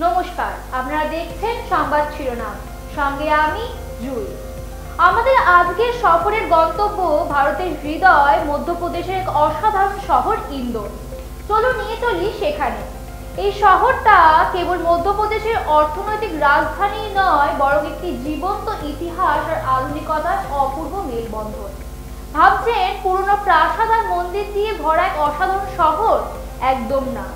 নমস্কার, আপনারা দেখছেন সংবাদ শিরোনাম, সঙ্গে আমি জুই। আমাদের আজকের সফরের গন্তব্য ভারতের হৃদয় মধ্যপ্রদেশের এক অসাধারণ শহর ইন্দোর। চলো নিয়ে চলি সেখানে। এই শহরটা কেবল মধ্যপ্রদেশের অর্থনৈতিক রাজধানী নয়, বরং একটি জীবন্ত ইতিহাস আর আধুনিকতার অপূর্ব মেলবন্ধন। ভাবছেন পুরনো প্রাসাদ আর মন্দির দিয়ে ভরা এক অসাধারণ শহর? একদম না।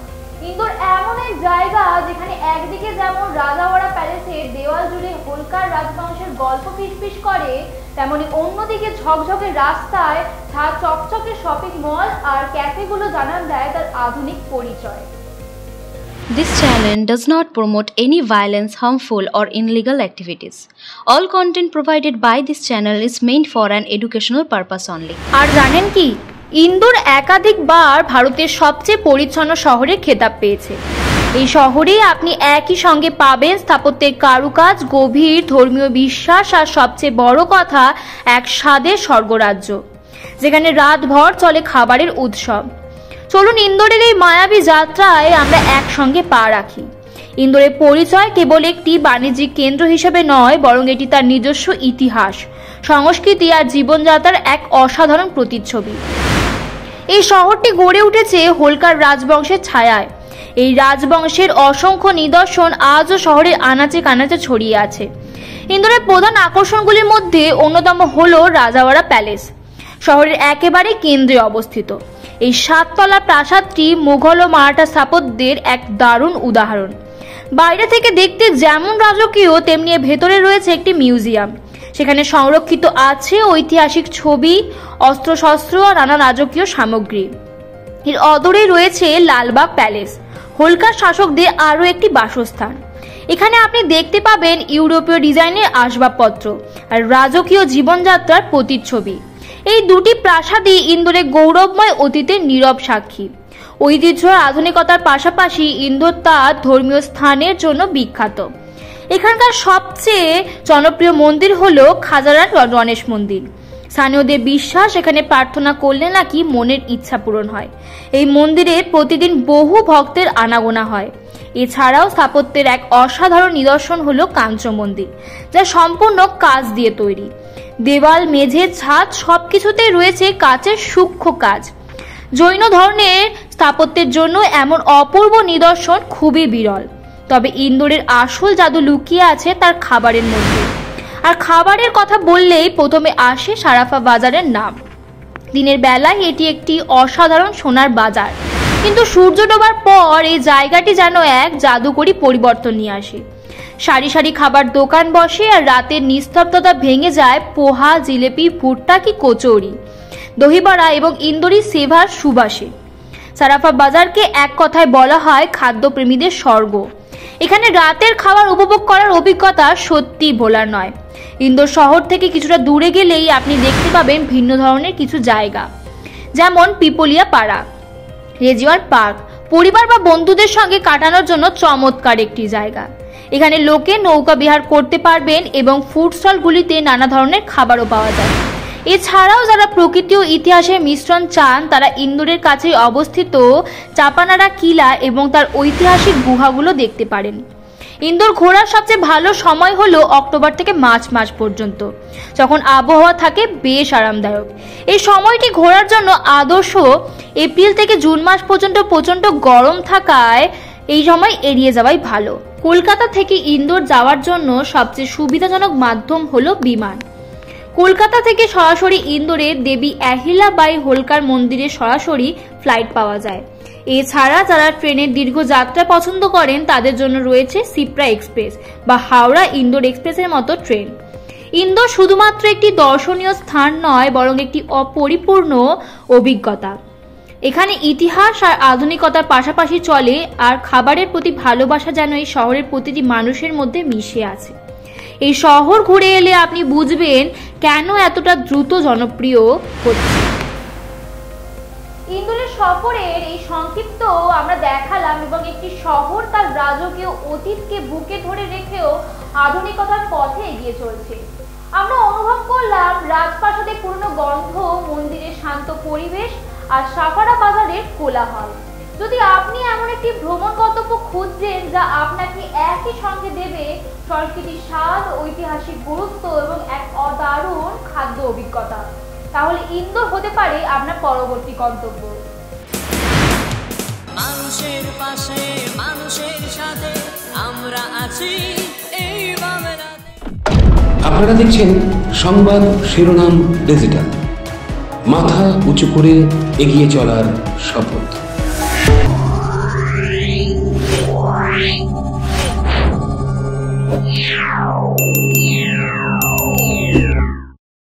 ইন্দোর এমন এক জায়গা যেখানে একদিকে যেমন রাজাওয়াড়া প্যালেসের দেওয়াল জুড়ে হোলকার রাজবংশের গল্প ফিসফিস করে, তেমনি অন্যদিকে ঝকঝকে রাস্তায় ছাদ চকচকে শপিং মল আর ক্যাফেগুলো জানান দেয় তার আধুনিক পরিচয়। This channel does not promote any violence, harmful or illegal activities. All content provided by this channel is meant for an educational purpose only. আর জানেন কি, ইন্দোর একাধিকবার ভারতের সবচেয়ে পরিচ্ছন্ন শহরের খেতাব পেয়েছে। এই শহরে আপনি একই সঙ্গে পাবেন স্থাপত্যের কারুকাজ, গভীর ধর্মীয় বিশ্বাস আর সবচেয়ে বড় কথা, এক স্বাদের স্বর্গরাজ্য যেখানে রাতভর চলে খাবারের উৎসব। চলুন ইন্দোরের এই মায়াবী যাত্রায় আমরা একসঙ্গে পা রাখি। ইন্দোরের পরিচয় কেবল একটি বাণিজ্যিক কেন্দ্র হিসেবে নয়, বরং এটি তার নিজস্ব ইতিহাস, সংস্কৃতি আর জীবনযাত্রার এক অসাধারণ প্রতিচ্ছবি। এই শহরটি গড়ে উঠেছে হোলকার রাজবংশের ছায়ায়। এই রাজবংশের অসংখ্য নিদর্শন আজও শহরের আনাচে কানাচে ছড়িয়ে আছে। ইন্দোরের প্রধান আকর্ষণগুলির মধ্যে অন্যতম হল রাজাওয়াড়া প্যালেস, শহরের একেবারে কেন্দ্রে অবস্থিত। এই 7 তলা প্রাসাদটি মুঘল ও মারাঠা স্থাপত্যের এক দারুণ উদাহরণ। বাইরে থেকে দেখতে যেমন রাজকীয়, তেমনি ভেতরে রয়েছে একটি মিউজিয়াম। সেখানে সংরক্ষিত আছে ঐতিহাসিক ছবি, অস্ত্রশস্ত্র আর নানা রাজকীয় সামগ্রী। এর অদূরে রয়েছে লালবাগ প্যালেস, হোলকার শাসকদের আরও একটি বাসস্থান। এখানে আপনি দেখতে পাবেন ইউরোপীয় ডিজাইনের আসবাবপত্র আর রাজকীয় জীবনযাত্রার প্রতিচ্ছবি। এই দুটি প্রাসাদই ইন্দোরের গৌরবময় অতীতের নীরব সাক্ষী। ঐতিহ্য আর আধুনিকতার পাশাপাশি ইন্দোর তার ধর্মীয় স্থানের জন্য বিখ্যাত। এখানকার সবচেয়ে জনপ্রিয় মন্দির হলো খাজারার গণেশ মন্দির। স্থানীয়দের বিশ্বাস, এখানে প্রার্থনা করলে নাকি মনের ইচ্ছা পূরণ হয়। এই মন্দিরে প্রতিদিন বহু ভক্তের আনাগোনা হয়। এছাড়াও স্থাপত্যের এক অসাধারণ নিদর্শন হলো কাঞ্চ মন্দির, যা সম্পূর্ণ কাঁচ দিয়ে তৈরি। দেওয়াল, মেঝে, ছাদ সবকিছুতেই রয়েছে কাচের সূক্ষ্ম কাজ। জৈন ধরনের স্থাপত্যের জন্য এমন অপূর্ব নিদর্শন খুবই বিরল। তবে ইন্দোরের আসল জাদু লুকিয়ে আছে তার খাবারের মধ্যে। আর খাবারের কথা বললেই প্রথমে আসে সারাফা বাজারের নাম। দিনের বেলায় এটি একটি অসাধারণ সোনার বাজার, কিন্তু সূর্য ডোবার পর এই জায়গাটি যেন এক জাদুকরী পরিবর্তন নিয়ে আসে। সারি সারি খাবার দোকান বসে আর রাতের নিস্তব্ধতা ভেঙে যায় পোহা, জিলেপি, ভুট্টা কি কচৌরি, দহিবড়া এবং ইন্দোরি সেভার সুবাসে। সারাফা বাজারকে এক কথায় বলা হয় খাদ্যপ্রেমীদের স্বর্গ। এখানে রাতের খাবার উপভোগ করার অভিজ্ঞতা সত্যি ভোলার নয়। ইন্দোর শহর থেকে কিছুটা দূরে গেলেই আপনি দেখতে পাবেন ভিন্ন ধরনের কিছু জায়গা, যেমন পিপলিয়া পাড়া, রেজিওয়ার পার্ক। পরিবার বা বন্ধুদের সঙ্গে কাটানোর জন্য চমৎকার একটি জায়গা। এখানে লোকে নৌকা বিহার করতে পারবেন এবং ফুড স্টলগুলিতে নানা ধরনের খাবারও পাওয়া যায়। এছাড়াও যারা প্রকৃতি ও ইতিহাসের মিশ্রণ চান, তারা ইন্দোরের কাছেই অবস্থিত চাপানারা কিলা এবং তার ঐতিহাসিক গুহাগুলো দেখতে পারেন। ইন্দোর ঘোরার সবচেয়ে ভালো সময় হলো অক্টোবর থেকে মার্চ মাস পর্যন্ত, যখন আবহাওয়া থাকে বেশ আরামদায়ক। এই সময়টি ঘোরার জন্য আদর্শ। এপ্রিল থেকে জুন মাস পর্যন্ত প্রচণ্ড গরম থাকায় এই সময় এড়িয়ে যাওয়াই ভালো। কলকাতা থেকে ইন্দোর যাওয়ার জন্য সবচেয়ে সুবিধাজনক মাধ্যম হলো বিমান। কলকাতা থেকে সরাসরি ইন্দোরে দেবী আহিলাবাই হোলকার মন্দিরে সরাসরি ফ্লাইট পাওয়া যায়। এছাড়া যারা ট্রেনের দীর্ঘ যাত্রা পছন্দ করেন, তাদের জন্য রয়েছে সিপ্রা এক্সপ্রেস বা হাওড়া ইন্দোর এক্সপ্রেসের মতো ট্রেন। ইন্দোর শুধুমাত্র একটি দর্শনীয় স্থান নয়, বরং একটি অপরিপূর্ণ অভিজ্ঞতা। এখানে ইতিহাস আর আধুনিকতার পাশাপাশি চলে, আর খাবারের প্রতি ভালোবাসা যেন এই শহরের প্রতিটি মানুষের মধ্যে মিশে আছে। এই শহর ঘুরে এলে আপনি বুঝবেন কেন এতটা দ্রুত জনপ্রিয় হচ্ছে। ইন্দোরের সফরের এই সংক্ষিপ্ত আমরা দেখালাম, এবং একটি শহর তার রাজকীয় অতীতকে বুকে ধরে রেখেও আধুনিকতার পথে এগিয়ে চলছে। আমরা অনুভব করলাম রাজপ্রাসাদের পুরনো গন্ধ, মন্দিরের শান্ত পরিবেশ আর সাফারা বাজারের কোলাহল। যদি আপনি এমন একটি ভ্রমণ গন্তব্য খুঁজছেন যা আপনাকে একই সঙ্গে দেবে সংস্কৃতির স্বাদ, ঐতিহাসিক গুরুত্ব এবং এক অদারুণ খাদ্য অভিজ্ঞতা, তাহলে ইন্দোর হতে পারে আপনার পরবর্তী গন্তব্য। মানুষের পাশে, মানুষের সাথে আমরা আছি এই বাংলাতে। আপনারা দেখছেন সংবাদ শিরোনাম ডিজিটাল, মাথা উঁচু করে এগিয়ে চলার শপথ।